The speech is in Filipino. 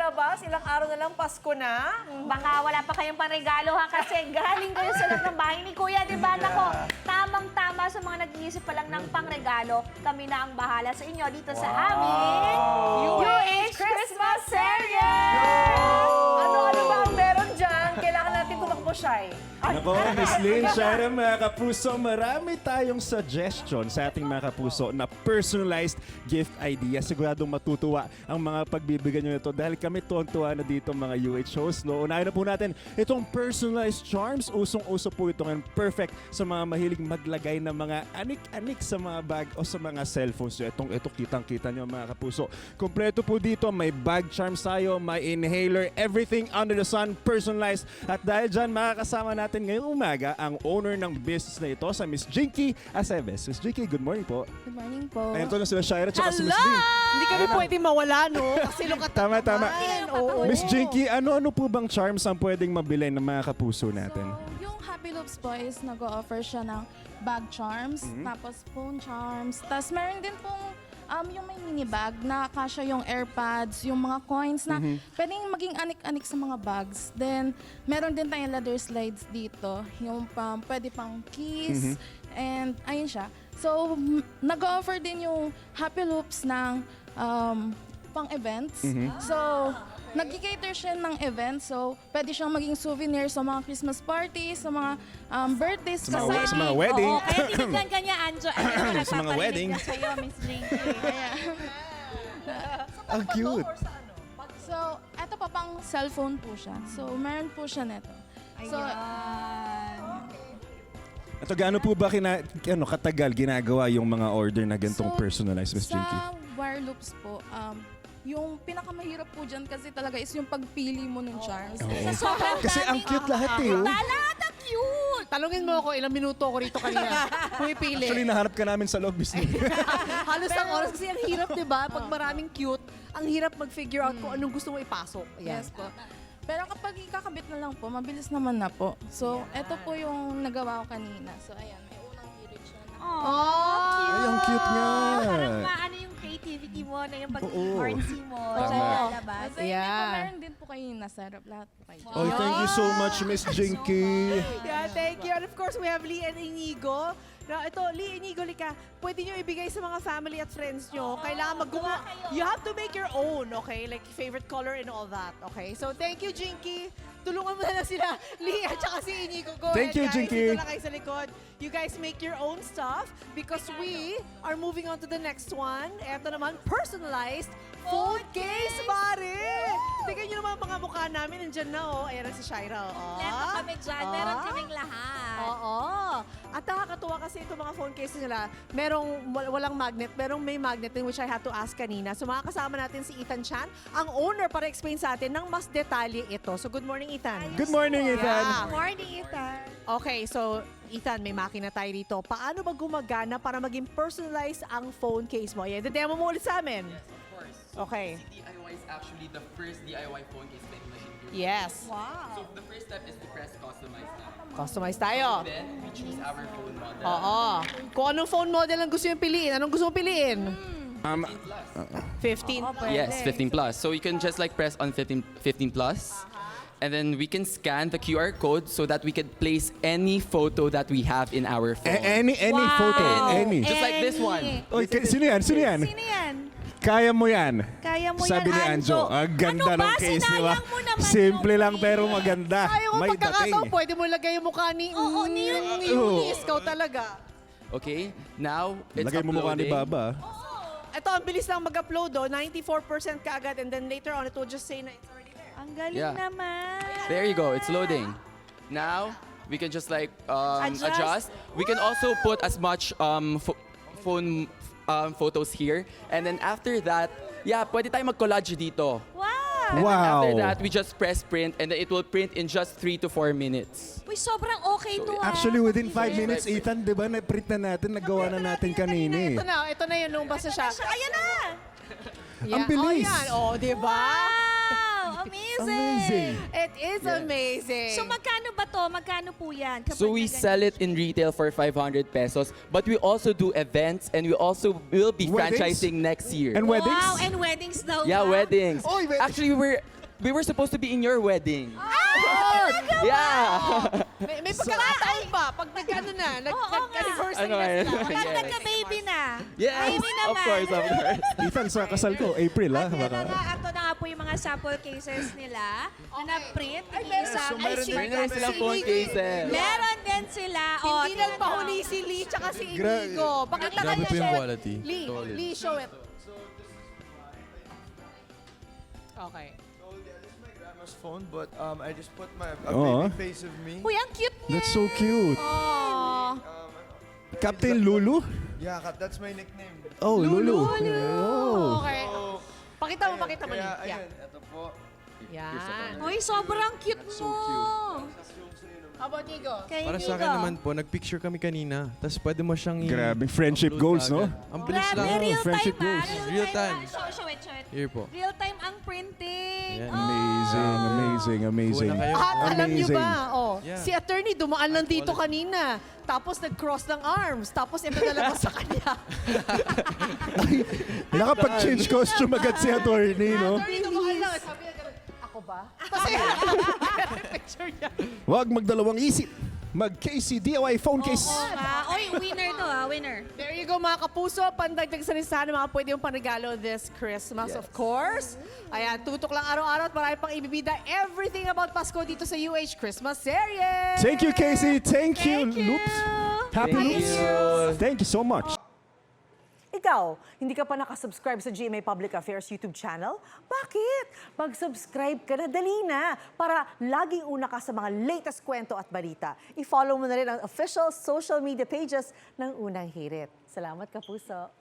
palabas. Ilang araw na lang, Pasko na. Baka wala pa kayong panregalo ha kasi galing kayo sa loob ng bahay ni Kuya, di ba? Nako, tamang-tama sa mga nag-iisip pa lang ng pangregalo. Kami na ang bahala sa inyo dito sa aming UH Christmas Series! Ano ba ang meron dyan? Kailangan natin tumakbo, Shai. Nako, Miss Lynn, Shaira, mga kapuso, marami tayong suggestion sa ating mga kapuso na personalized gift idea. Siguradong matutuwa ang mga pagbibigyan nyo nito dahil kami tuwan-tuwa na dito mga UH hosts. No? Unahin na po natin itong personalized charms. Usong-uso po ito ngayon. Perfect sa mga mahilig maglagay ng mga anik-anik sa mga bag o sa mga cellphones nyo. Ito kitang-kita nyo mga kapuso. Kompleto po dito. May bag charms tayo, may inhaler, everything under the sun, personalized. At dahil dyan, makakasama natin ngayong umaga ang owner ng business na ito sa Miss Jinky Aceves. Miss Jinky, good morning po. Good morning po. Ayan to na sila Shaira at si Miss Lynn. Hindi kami pwede mawala, no? Kasi lukat Tama. Oo. Miss Jinky, ano-ano po bang charms ang pwedeng mabili ng mga kapuso natin? So, yung Happy Loops po is nag-o-offer siya ng bag charms, tapos phone charms, tapos meron din pong yung may mini bag na kasya yung AirPods, yung mga coins na pwedeng maging anik-anik sa mga bags. Then, meron din tayong leather slides dito, yung pwede pang keys, and ayun siya. So, nag-offer din yung Happy Loops ng pang-events. So, nag-cater siya ng event. So, pwede siyang maging souvenir sa mga Christmas parties, sa mga birthdays. Sa mga wedding. Oo, kaya tinignan ka niya, Anjo. Sa mga wedding. Sa'yo, Miss Jinky. Ang cute. So, eto pa pang cellphone po siya. So, meron po siya neto. So, Ito, gaano po ba katagal ginagawa yung mga order na ganitong personalized, Miss Jinky? Sa wire loops po, yung pinakamahirap po dyan kasi talaga is yung pagpili mo ng charms. Kasi ang cute lahat eh. Oh. Lahat ang cute! Talungin mo ako, ilang minuto ako rito kanina. Pumipili. Actually, nahanap ka namin sa loob, Miss Lynn. Halos ang oras kasi ang hirap, di ba? Pag maraming cute, ang hirap mag-figure out kung anong gusto mo ipasok. Ayan. Yes po. Pero kapag ikakabit na lang po, mabilis naman na po. So, eto po yung nagawa ko kanina. So, ayan, may unang hirit siya na. Ay, ang cute nga. Parang maano yung creativity mo na yung pag-artsy mo. Tama. Sa lalabas. So, meron din po kayo na setup. Lahat po kayo. Oh, thank you so much, Miss Jinky. Yeah, thank you. And of course, we have Lee and Inigo. Now, ito, Lee, Inigo, Lika, pwede nyo ibigay sa mga family at friends nyo. Kailangan gawa kayo. You have to make your own, okay? Like favorite color and all that, okay? So, thank you, Jinky. Tulungan mo na lang sila, Lee at saka si Inigo. Go Thank you, ahead, guys. Jinky. Dito lang kayo sa likod. You guys make your own stuff because we are moving on to the next one. Ito naman, personalized phone case, Mari! Tingnan nyo naman ang mga mukha namin. Nandyan na, oh. Ayan na si Shaira, oh. Meron kami dyan. Meron kaming lahat. Oo. At nakakatuwa kasi itong mga phone cases nila, walang magnet, merong may magnet din which I had to ask kanina. So makakasama natin si Ethan Chan, ang owner para explain sa atin ng mas detalye ito. So good morning, Ethan. Good morning, Ethan. Yeah. Morning, Ethan. Okay, so Ethan, may makina tayo dito. Paano ba gumagana para maging personalized ang phone case mo? Yeah, demo mo ulit sa amin. Yes, of course. Okay. Si DIY is actually the first DIY phone case vending machine here. Yes. Wow. So the first step is to press customize now. Customize tayo. Then we choose our phone model. Oo. Kung anong phone model ang gusto yung piliin, anong gusto mo piliin? 15. Yes, 15 plus. So you can just like press on 15 plus. And then we can scan the QR code so that we can place any photo that we have in our phone. Any photo, any. Just like this one. Oy, sino yan? Sino yan? Kaya mo yan. Kaya mo Sabi yan, ni Anjo. Anjo. Ang ganda Ano ba? ng case, di ba? Sinayang mo naman Simple yung lang pero case. maganda. Ayaw mo May pagkakataon, dating. pwede mo lagay yung mukha ni ni Eunice. Ikaw talaga. Okay, now it's Lagay mo mukha ni uploading. Baba. Ito, ang bilis lang mag-upload, 94% kaagad, and then later on, it will just say na it's already there. Ang galing Yeah. naman. There you go, it's loading. Now we can just like Adjust. adjust. We can also put as much phone photos here, and then after that, yeah, pwede tayo mag-collage dito. Wow. And then after Wow. that, we just press print, and then it will print in just 3 to 4 minutes. Uy, sobrang okay to Actually, within 5 minutes, Ethan, di ba, na-print na natin, nagawa na natin kanina eh. Ito na yun, lumabas na siya. Ayan na. Ang bilis. Oh, yan. Oh, di ba? Wow. Amazing. Amazing. It is amazing. So magkano ba to? Magkano po yan? kapag So we na ganyan? sell it in retail for 500 pesos, but we also do events, and we also will be Weddings? franchising next year. And weddings? Wow, and weddings daw Yeah, ba? weddings. Oy, Actually, we're we were supposed to be in your wedding. Oh, Yeah. may pagkakataon ba? Pag nag-ano na, nag-anniversary Ano na ngayon? sila. Pag Yes. nagka-baby na. Yes, Baby of naman. course, of course. Ethan, sa kasal ko, April At Baka. ito na nga po yung mga sample cases nila na na-print. Ay, Isa, meron din. Meron silang phone cases. Meron din sila. O, Hindi lang pahuli si Lee tsaka si Inigo. Pakita Grabe kayo, po yung show it. quality. Lee, show it. Okay. This is my grandma's phone, but I just put my Aw. baby face of me. Uy, ang cute niya. That's so cute. Aww. Captain Lulu? Yeah, that's my nickname. Oh, Lulu. Oh. Okay. Pakita mo, pakita mo. Kaya, Lee. Yeah. ayan, ito po. Yan. Uy, sobrang cute mo. How about Nigo? Kay Para sa akin Nico. naman po, nag-picture kami kanina. Tapos pwede mo siyang Grabe, friendship upload goals, no? agad. Ang bilis Grabe, lang. real friendship time goals. Real time. Show it, show it. Here po. Real time ang printing. Ayan. Amazing, amazing, amazing. Kuha na kayo. At alam niyo Amazing. ba, Yeah. si attorney dumaan lang dito kanina. Tapos nag-cross ng arms. Tapos ito nalabas sa kanya. Nakapag-change costume agad si attorney, no? Attorney dumaan lang. Sabi niya ganun, ako ba? Kasi picture niya. Huwag magdalawang isip. Mag-KC DIY phone case. Uy, winner to winner. There you go mga kapuso. Pandagdag sa listahan ng mga pwede yung panregalo this Christmas, of course. Ayan, tutok lang araw-araw at marami pang ibibida everything about Pasko dito sa UH Christmas Series. Thank you, Casey. Thank you, Loops. Happy Thank Loops. you. Thank you so much. Ikaw, hindi ka pa nakasubscribe sa GMA Public Affairs YouTube channel? Bakit? Mag-subscribe ka na, dali na, para laging una ka sa mga latest kwento at balita. I-follow mo na rin ang official social media pages ng Unang Hirit. Salamat, Kapuso.